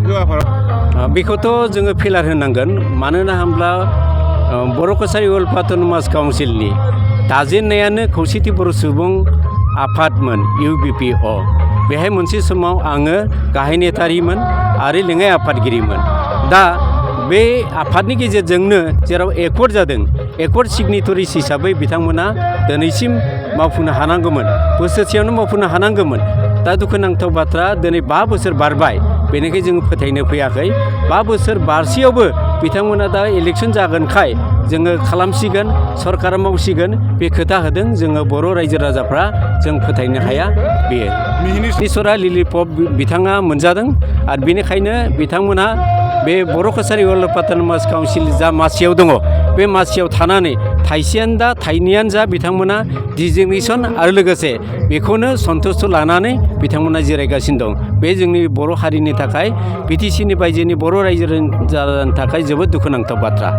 बेखौथ' जोङो फेलार होनांगोन मानोना होनब्ला बर' कसारि अल अट'नमास काउन्सिलनि दाजेननायानो खौसेथि बर' सुबुं आफादमोन UBPO। बेहाय मोनसे समाव आङो गाहाय नेतारिमोन आरो लेङाइ आफादगिरिमोन। दा बे आफादनि गेजेरजोंनो जेराव एकर्ड जादों, एकर्ड सिगनेटरिस हिसाबै बिथांमोना दिनैसिम मावफुंनो हानांगौमोन, बोसोरसेयावनो मावफुंनो हानांगौमोन। दा दुखुनांथाव बाथ्रा, दिनै 5 बोसोर बारबाय, बेनिखाय जोङो फोथायनो फैयाखै। 5 बोसोर बारसेयावबो बिथांमोना दा इलेक्सन जागोनखाय जोङो खालामसिगोन, सरकारा मावसिगोन, बे खोथा होदों। जोङो बर' रायजो राजाफ्रा जों फोथायनो हाया। बेयो मिनिस्टरा लिलिपप बिथाङा मोनजादों आरो बेनिखायनो बिथांमोनहा बे बर' कसारि अल अट'नमास काउन्सिल जा मासियाव दङ, बे मासियाव थानानै थाइसेयानो जा थाइनैयानो जा बिथांमोना डिजिगनेसन आरो लोगोसे बेखौनो सन्थुस्थ' लानानै बिथांमोना जिरायगासिनो दं। बे जोंनि बर' हारिनि थाखाय, BTCनि बायजोनि बर' रायजो राजानि थाखाय जोबोद दुखुनांथाव बाथ्रा।